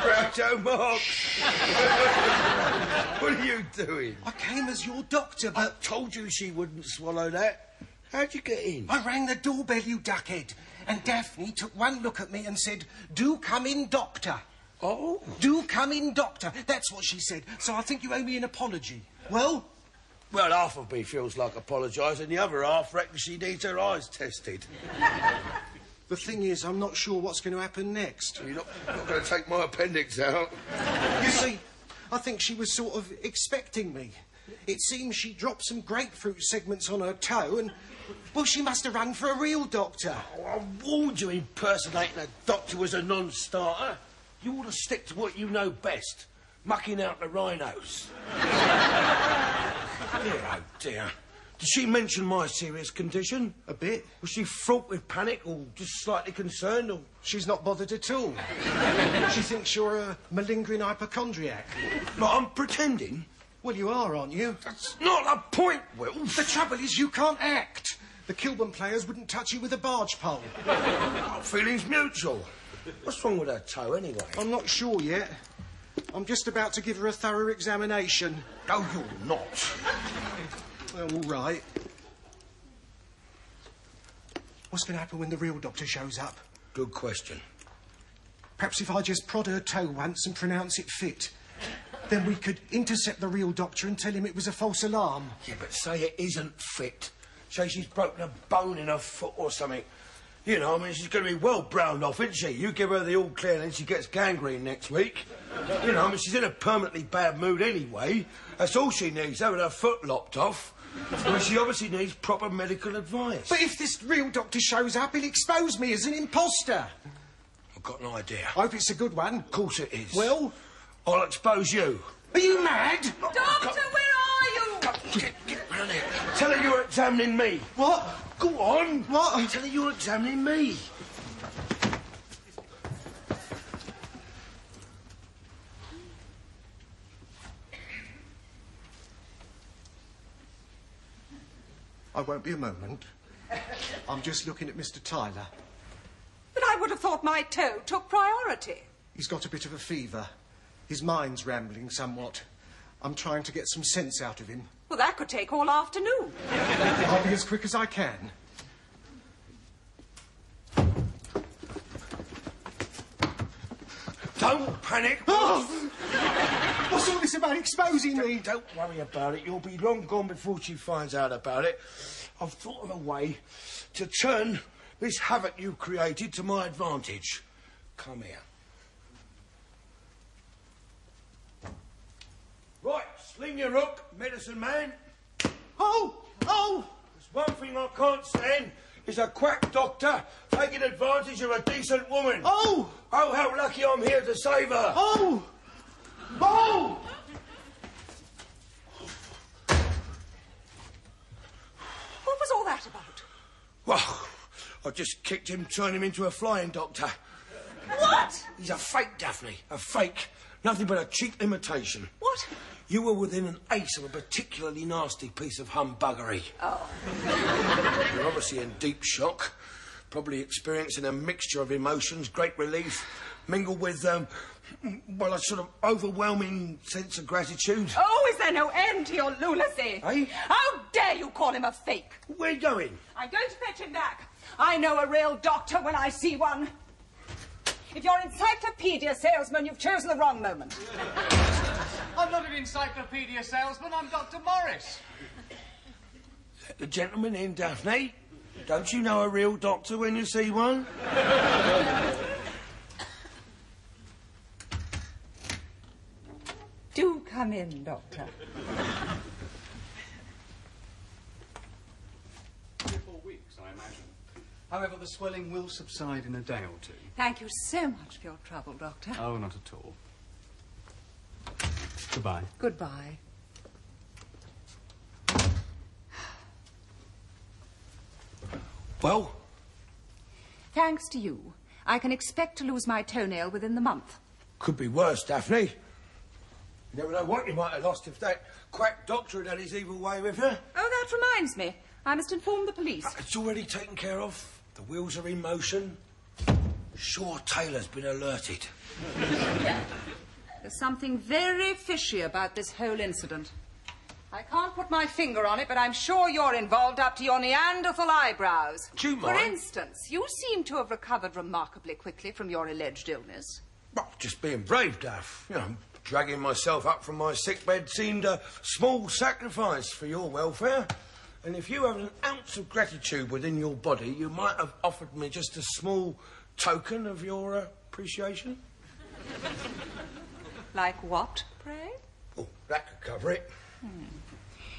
Groucho Marx. What are you doing? I came as your doctor, but... I told you she wouldn't swallow that. How'd you get in? I rang the doorbell, you duckhead. And Daphne took one look at me and said, "Do come in, doctor." Oh? "Do come in, doctor." That's what she said. So I think you owe me an apology. Well? Well, half of me feels like apologising. The other half reckons she needs her eyes tested. The thing is, I'm not sure what's going to happen next. You're not going to take my appendix out? You see, I think she was sort of expecting me. It seems she dropped some grapefruit segments on her toe and... well, she must have rung for a real doctor. Oh, I warned you impersonating a doctor was a non-starter. You ought to stick to what you know best. Mucking out the rhinos. Dear, oh dear. Did she mention my serious condition? A bit. Was she fraught with panic or just slightly concerned or... She's not bothered at all. She thinks you're a malingering hypochondriac. But I'm pretending? Well, you are, aren't you? That's not the point, Will. The trouble is you can't act. The Kilburn players wouldn't touch you with a barge pole. Our feelings mutual. What's wrong with her toe, anyway? I'm not sure yet. I'm just about to give her a thorough examination. No, you're not. Well, all right. What's going to happen when the real doctor shows up? Good question. Perhaps if I just prod her toe once and pronounce it fit, then we could intercept the real doctor and tell him it was a false alarm. Yeah, but say it isn't fit. Say she's broken a bone in her foot or something. You know, I mean, she's going to be well browned off, isn't she? You give her the all clear and then she gets gangrene next week. You know, I mean, she's in a permanently bad mood anyway. That's all she needs, having her foot lopped off. I mean, she obviously needs proper medical advice. But if this real doctor shows up, he'll expose me as an imposter. I've got an idea. I hope it's a good one. Of course it is. Well? I'll expose you. Are you mad? Doctor, where are you? Get round here. Tell her you're examining me. What? Go on. What? Tell her you're examining me. I won't be a moment. I'm just looking at Mr. Tyler. But I would have thought my toe took priority. He's got a bit of a fever. His mind's rambling somewhat. I'm trying to get some sense out of him. Well, that could take all afternoon. I'll be as quick as I can. Don't panic. Oh! What's all this about exposing me? Don't worry about it. You'll be long gone before she finds out about it. I've thought of a way to turn this havoc you've created to my advantage. Come here. Right, sling your hook, medicine man. Oh! Oh! There's one thing I can't stand is a quack doctor taking advantage of a decent woman. Oh! Oh, how lucky I'm here to save her. Oh! Oh! What was all that about? Well, I just kicked him, turned him into a flying doctor. What? He's a fake, Daphne. A fake. Nothing but a cheap imitation. What? You were within an ace of a particularly nasty piece of humbuggery. Oh. You're obviously in deep shock. Probably experiencing a mixture of emotions, great relief, mingled with, well, a sort of overwhelming sense of gratitude. Oh, is there no end to your lunacy? Eh? How dare you call him a fake? Where are you going? I'm going to fetch him back. I know a real doctor when I see one. If you're an encyclopedia salesman, you've chosen the wrong moment. I'm not an encyclopedia salesman, I'm Dr. Morris. Let the gentleman in, Daphne. Don't you know a real doctor when you see one? Do come in, Doctor. 3 or 4 weeks, I imagine. However, the swelling will subside in a day or two. Thank you so much for your trouble, Doctor. Oh, not at all. Goodbye. Goodbye. Well? Thanks to you, I can expect to lose my toenail within the month. Could be worse, Daphne. You never know what you might have lost if that quack doctor had his evil way with you. Oh, that reminds me. I must inform the police. It's already taken care of. The wheels are in motion. Sure Taylor's been alerted. There's something very fishy about this whole incident. I can't put my finger on it, but I'm sure you're involved up to your Neanderthal eyebrows. Do you For mind? instance, you seem to have recovered remarkably quickly from your alleged illness. Well, just being brave, Daff. You know, dragging myself up from my sickbed seemed a small sacrifice for your welfare. And if you have an ounce of gratitude within your body, you might have offered me just a small token of your appreciation. Like what, pray? Oh, that could cover it.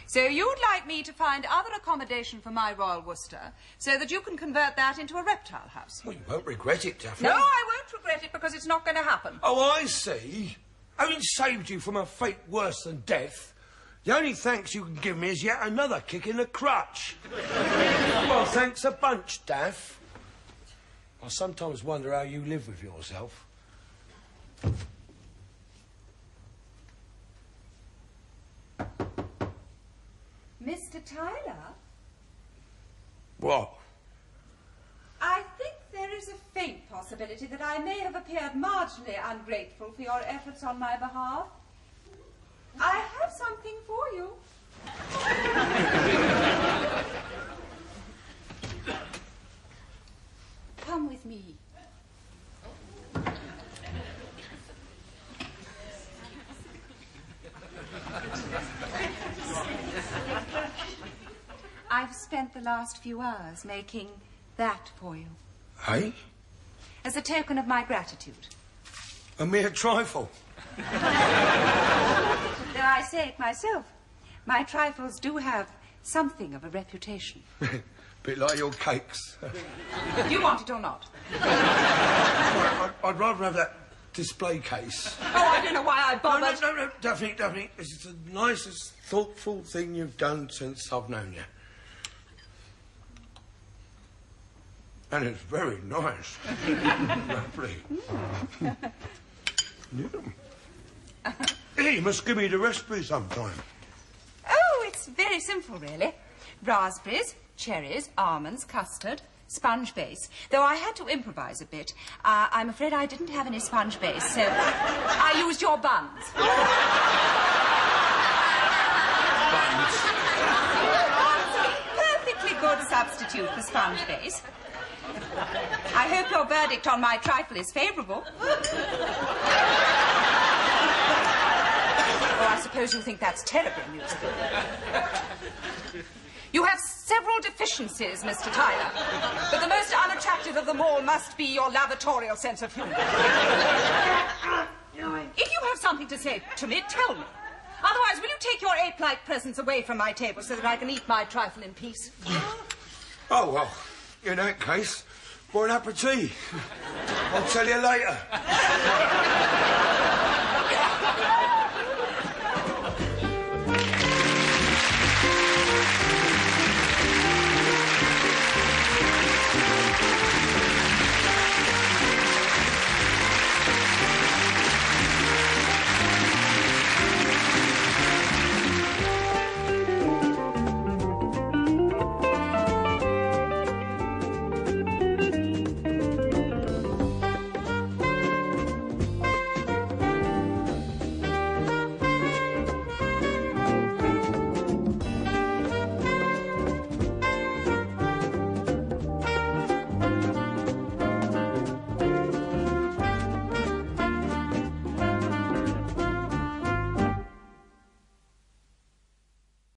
So you'd like me to find other accommodation for my Royal Worcester so that you can convert that into a reptile house? Well, you won't regret it, Daphne. No, I won't regret it because it's not going to happen. Oh, I see. Having saved you from a fate worse than death, the only thanks you can give me is yet another kick in the crutch. Well, thanks a bunch, Daff. I sometimes wonder how you live with yourself. Mr. Tyler? What? I think there is a faint possibility that I may have appeared marginally ungrateful for your efforts on my behalf. I have something for you. Come with me. I've spent the last few hours making that for you. Hey? As a token of my gratitude. A mere trifle. Though I say it myself, my trifles do have something of a reputation. Bit like your cakes. You want it or not? I'd rather have that display case. Oh, I don't know why I bothered. No, Daphne, this is the nicest, thoughtful thing you've done since I've known you. And it's very nice. Lovely. Yeah. Hey, you must give me the recipe sometime. Oh, it's very simple, really. Raspberries, cherries, almonds, custard, sponge base. Though I had to improvise a bit. I'm afraid I didn't have any sponge base, so I used your buns. Perfectly good substitute for sponge base. I hope your verdict on my trifle is favourable. Oh, I suppose you think that's terribly musical. You have several deficiencies, Mr. Tyler, but the most unattractive of them all must be your lavatorial sense of humour. If you have something to say to me, tell me. Otherwise, will you take your ape-like presence away from my table so that I can eat my trifle in peace? Oh, well, in that case, bon appetit. I'll tell you later.